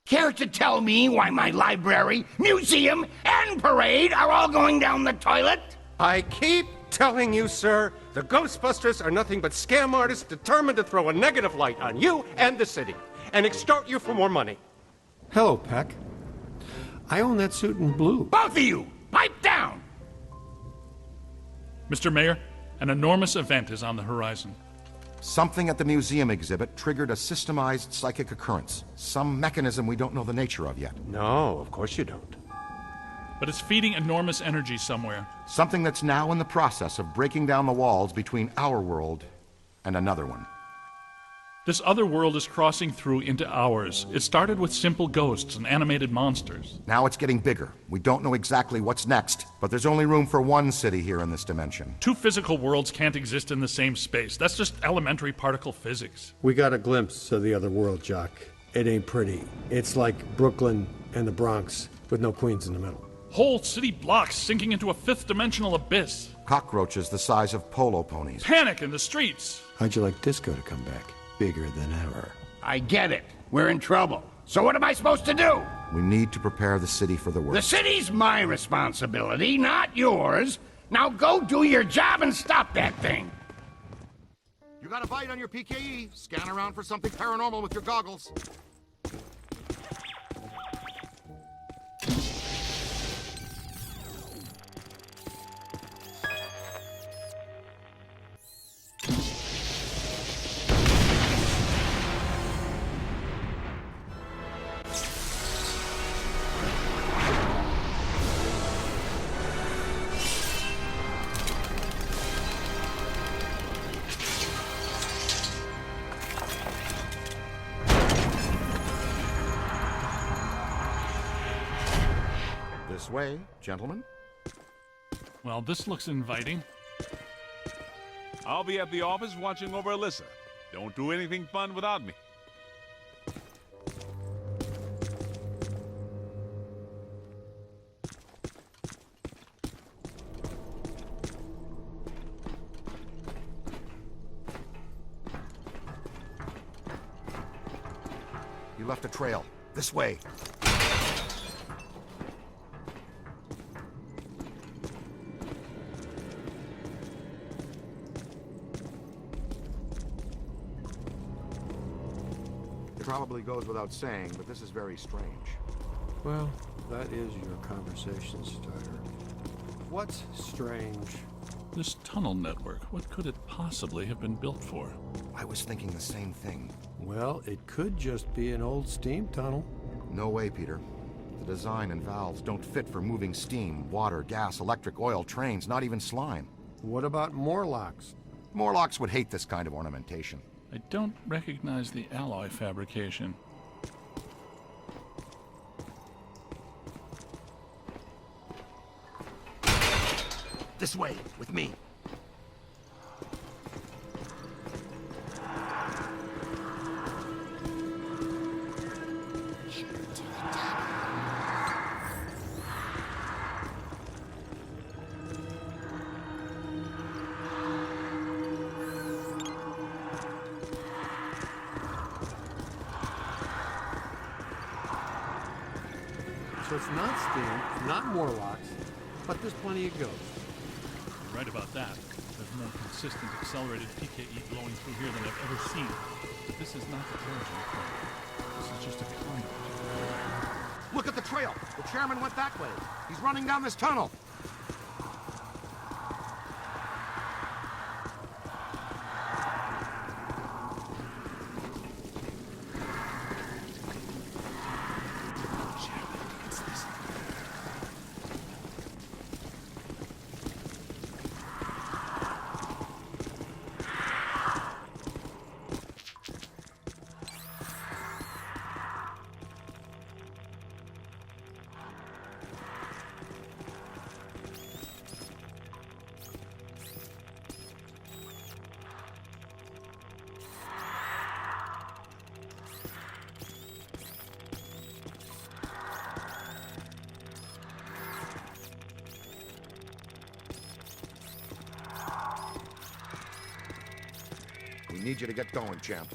Care to tell me why my library, museum, and parade are all going down the toilet? I keep telling you, sir, the Ghostbusters are nothing but scam artists determined to throw a negative light on you and the city and extort you for more money. Hello, Peck. I own that suit in blue. Both of you, pipe down! Mr. Mayor, an enormous event is on the horizon. Something at the museum exhibit triggered a systemized psychic occurrence. Some mechanism we don't know the nature of yet. No, of course you don't. But it's feeding enormous energy somewhere. Something that's now in the process of breaking down the walls between our world and another one. This other world is crossing through into ours. It started with simple ghosts and animated monsters. Now it's getting bigger. We don't know exactly what's next, but there's only room for one city here in this dimension. Two physical worlds can't exist in the same space. That's just elementary particle physics. We got a glimpse of the other world, Jock. It ain't pretty. It's like Brooklyn and the Bronx, with no Queens in the middle. Whole city blocks sinking into a fifth-dimensional abyss. Cockroaches the size of polo ponies. Panic in the streets. How'd you like disco to come back? Bigger than ever. I get it. We're in trouble. So what am I supposed to do? We need to prepare the city for the The worst. city's my responsibility, not yours. Now go do your job and stop that thing. You got a bite on your PKE. Scan around for something paranormal with your goggles. This way, gentlemen. Well, this looks inviting. I'll be at the office watching over Alyssa. Don't do anything fun without me. You left a trail. This way. It probably goes without saying, but this is very strange. Well, that is your conversation starter. What's strange? This tunnel network, what could it possibly have been built for? I was thinking the same thing. Well, it could just be an old steam tunnel. No way, Peter. The design and valves don't fit for moving steam, water, gas, electric, oil, trains, not even slime. What about Morlocks? Morlocks would hate this kind of ornamentation. I don't recognize the alloy fabrication. This way, with me. So it's not steam, not Morlocks, but there's plenty of ghosts. You're right about that. There's more consistent accelerated PKE blowing through here than I've ever seen. But this is not the origin point. This is just a conduit. Look at the trail. The chairman went that way. He's running down this tunnel. We need you to get going, champ.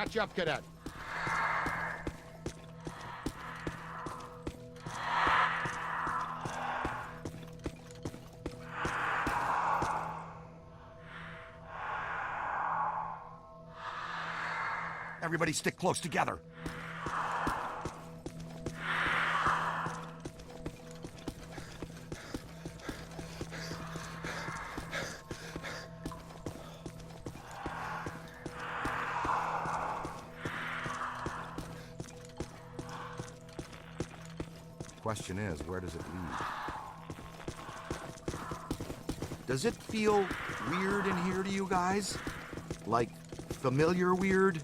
Catch up, cadet. Everybody stick close together. Question is, where does it lead? Does it feel weird in here to you guys? Like familiar weird?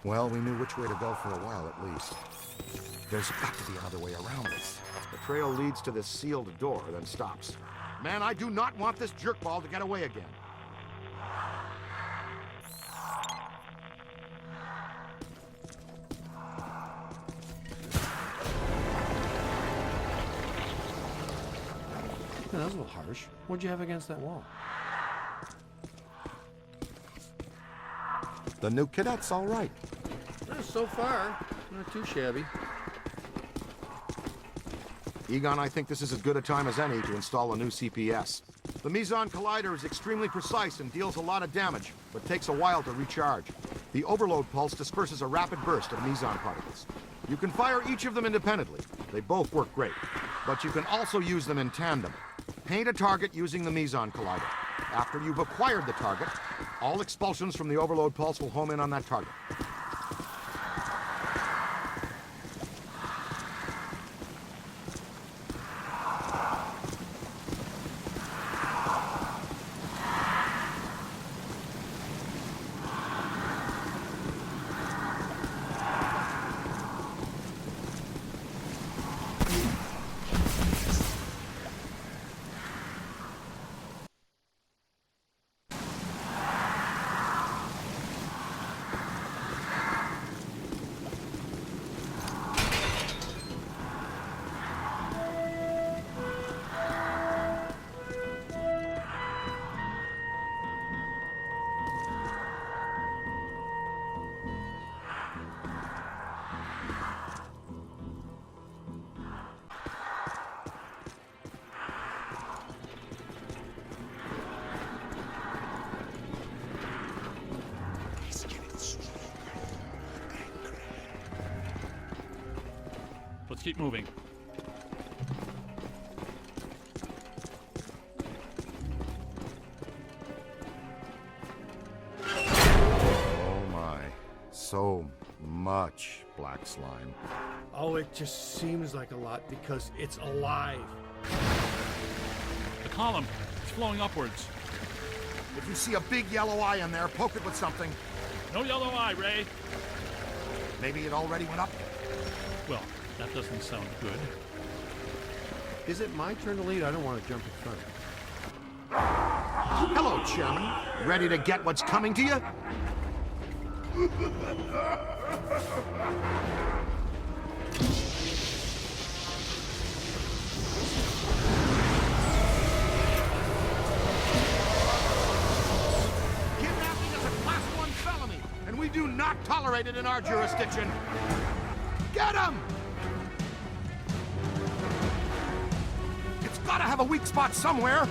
Well, we knew which way to go for a while at least. There's got to be another way around this. The trail leads to this sealed door, then stops. Man, I do not want this jerkball to get away again. Yeah, that was a little harsh. What'd you have against that wall? The new cadet's all right. So far, not too shabby. Egon, I think this is as good a time as any to install a new CPS. The Meson Collider is extremely precise and deals a lot of damage, but takes a while to recharge. The overload pulse disperses a rapid burst of Meson particles. You can fire each of them independently. They both work great. But you can also use them in tandem. Paint a target using the Meson Collider. After you've acquired the target, all expulsions from the overload pulse will home in on that target. Let's keep moving. Oh my. So much black slime. Oh, it just seems like a lot because it's alive. The column, it's flowing upwards. If you see a big yellow eye in there, poke it with something. No yellow eye, Ray. Maybe it already went up. Well, that doesn't sound good. Is it my turn to lead? I don't want to jump in front. Hello, Chairman. Ready to get what's coming to you? Kidnapping is a Class 1 felony, and we do not tolerate it in our jurisdiction. Get him! It's gotta have a weak spot somewhere.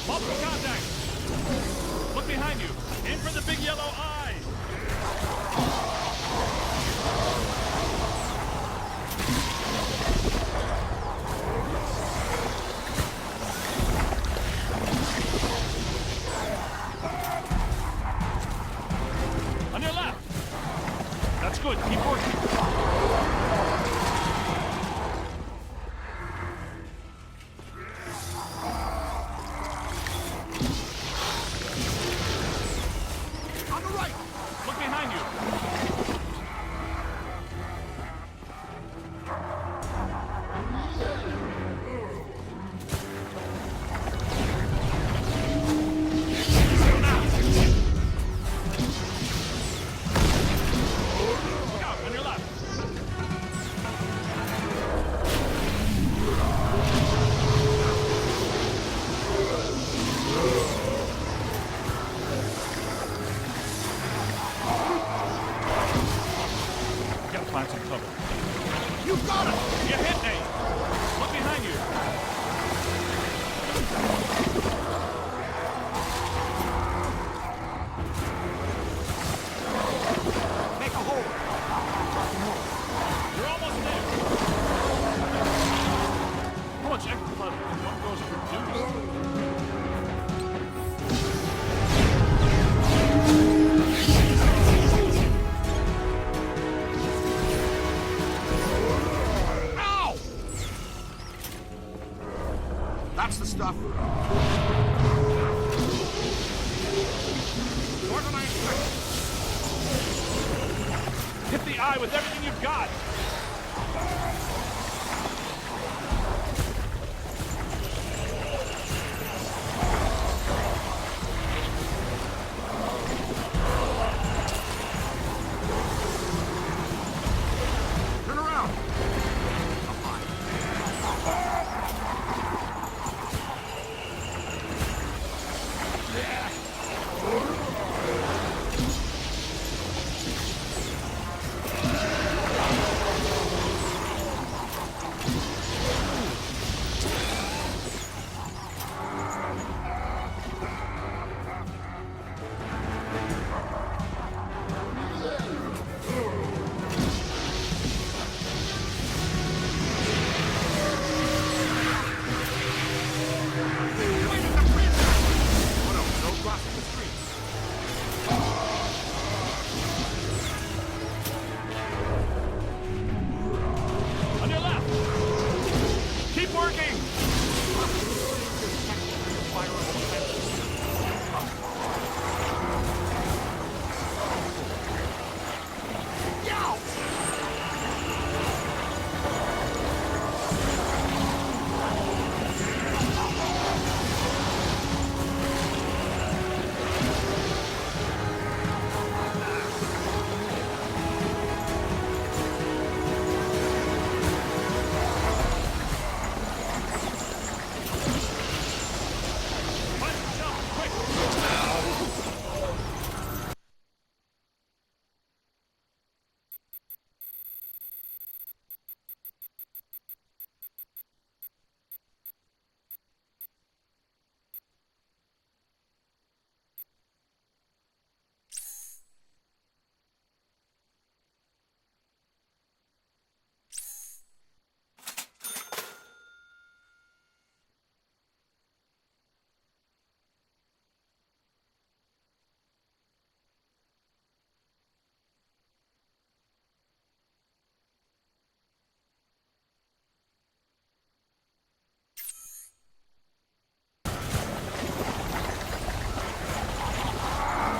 Multiple contact! Look behind you! Aim for the big yellow eye! stuff. More than I expected. Hit the eye with everything you've got! Turn around. On your left! Keep working!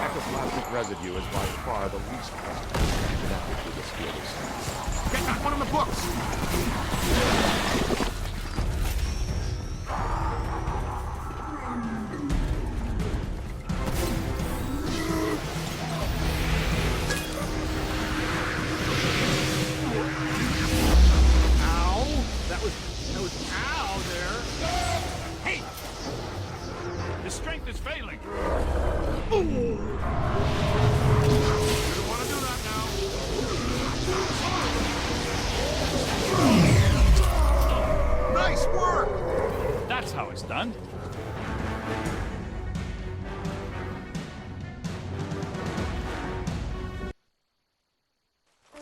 Ectoplasmic residue is by far the least connected to this field of science. Get that one in the books! Ow! That was ow there! Hey! His strength is failing! You don't want to do that now. Nice work! That's how it's done.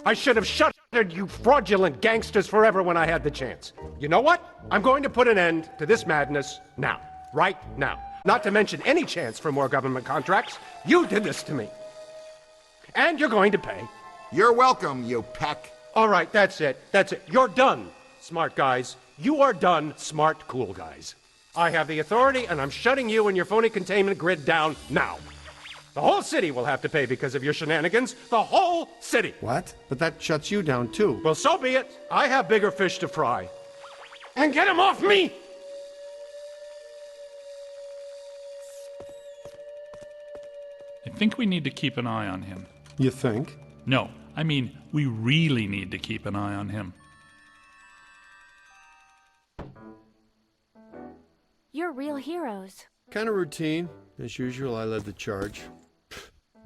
I should have shuttered you fraudulent gangsters forever when I had the chance. You know what? I'm going to put an end to this madness now. Right now. Not to mention any chance for more government contracts. You did this to me. And you're going to pay. You're welcome, you peck. All right, that's it. That's it. You're done, smart guys. You are done, smart, cool guys. I have the authority, and I'm shutting you and your phony containment grid down now. The whole city will have to pay because of your shenanigans. The whole city. What? But that shuts you down, too. Well, so be it. I have bigger fish to fry. And get him off me! I think we need to keep an eye on him. You think? No, I mean, we really need to keep an eye on him. You're real heroes. Kind of routine. As usual, I led the charge.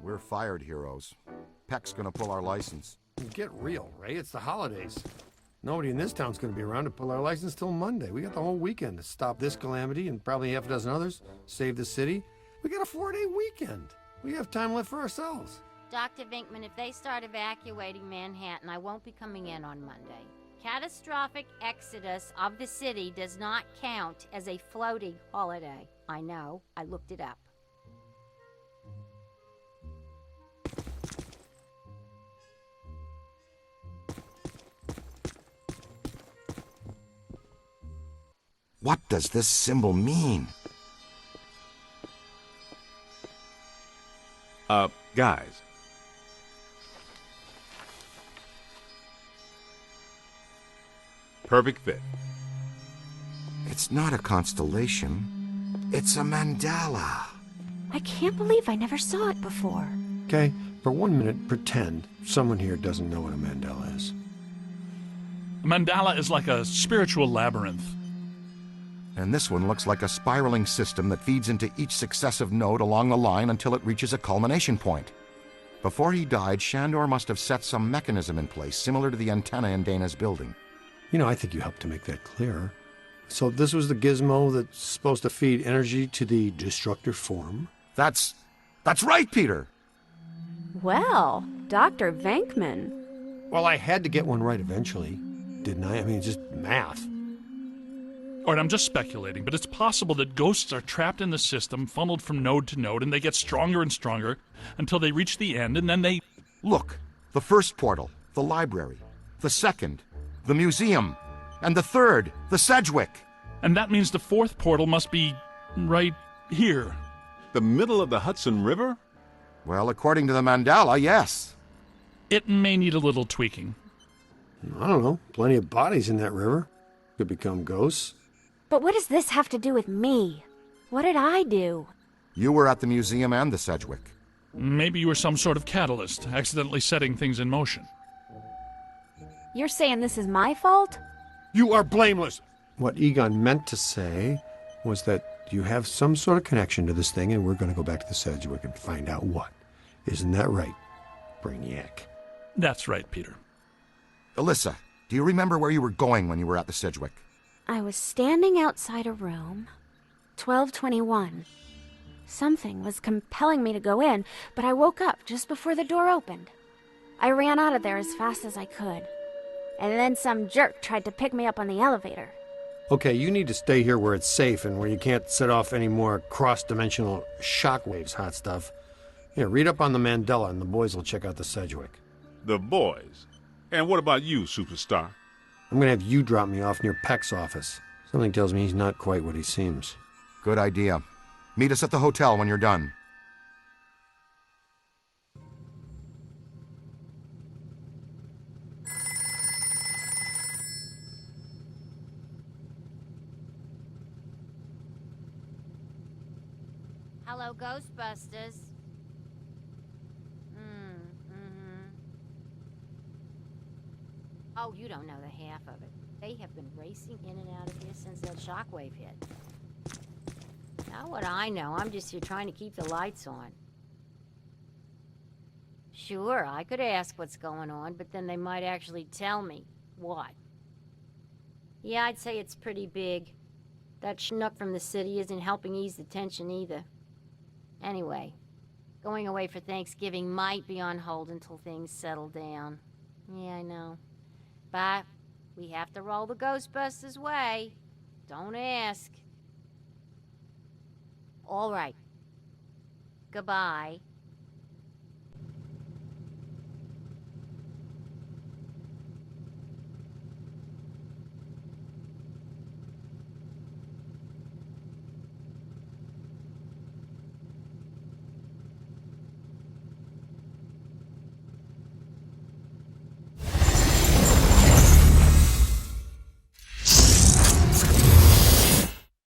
We're fired heroes. Peck's gonna pull our license. Get real, Ray. It's the holidays. Nobody in this town's going to be around to pull our license till Monday. We got the whole weekend to stop this calamity and probably half a dozen others, save the city. We got a 4-day weekend. We have time left for ourselves. Dr. Vinkman, if they start evacuating Manhattan, I won't be coming in on Monday. Catastrophic exodus of the city does not count as a floating holiday. I know. I looked it up. What does this symbol mean? Guys. Perfect fit. It's not a constellation. It's a mandala. I can't believe I never saw it before. Okay, for 1 minute, pretend someone here doesn't know what a mandala is. A mandala is like a spiritual labyrinth. And this one looks like a spiraling system that feeds into each successive node along the line until it reaches a culmination point. Before he died, Shandor must have set some mechanism in place similar to the antenna in Dana's building. You know, I think you helped to make that clearer. So this was the gizmo that's supposed to feed energy to the destructor form? That's right, Peter! Well, Dr. Venkman. Well, I had to get one right eventually, didn't I? I mean, it's just math. All right, I'm just speculating, but it's possible that ghosts are trapped in the system, funneled from node to node, and they get stronger and stronger until they reach the end, and then they... Look, the first portal, the library. The second, the museum. And the third, the Sedgwick. And that means the fourth portal must be right here. The middle of the Hudson River? Well, according to the mandala, yes. It may need a little tweaking. I don't know. Plenty of bodies in that river. Could become ghosts. But what does this have to do with me? What did I do? You were at the museum and the Sedgwick. Maybe you were some sort of catalyst, accidentally setting things in motion. You're saying this is my fault? You are blameless. What Egon meant to say was that you have some sort of connection to this thing, and we're going to go back to the Sedgwick and find out what. Isn't that right, Brainiac? That's right, Peter. Alyssa, do you remember where you were going when you were at the Sedgwick? I was standing outside a room, 1221. Something was compelling me to go in, but I woke up just before the door opened. I ran out of there as fast as I could. And then some jerk tried to pick me up on the elevator. Okay, you need to stay here where it's safe and where you can't set off any more cross-dimensional shockwaves, hot stuff. Here, read up on the Mandela, and the boys will check out the Sedgwick. The boys? And what about you, superstar? I'm gonna have you drop me off near Peck's office. Something tells me he's not quite what he seems. Good idea. Meet us at the hotel when you're done. Hello, Ghostbusters. Oh, you don't know the half of it. They have been racing in and out of here since that shockwave hit. Now what I know, I'm just here trying to keep the lights on. Sure, I could ask what's going on, but then they might actually tell me. What? Yeah, I'd say it's pretty big. That schnook from the city isn't helping ease the tension either. Anyway, going away for Thanksgiving might be on hold until things settle down. Yeah, I know. But we have to roll the Ghostbusters way. Don't ask. All right. Goodbye.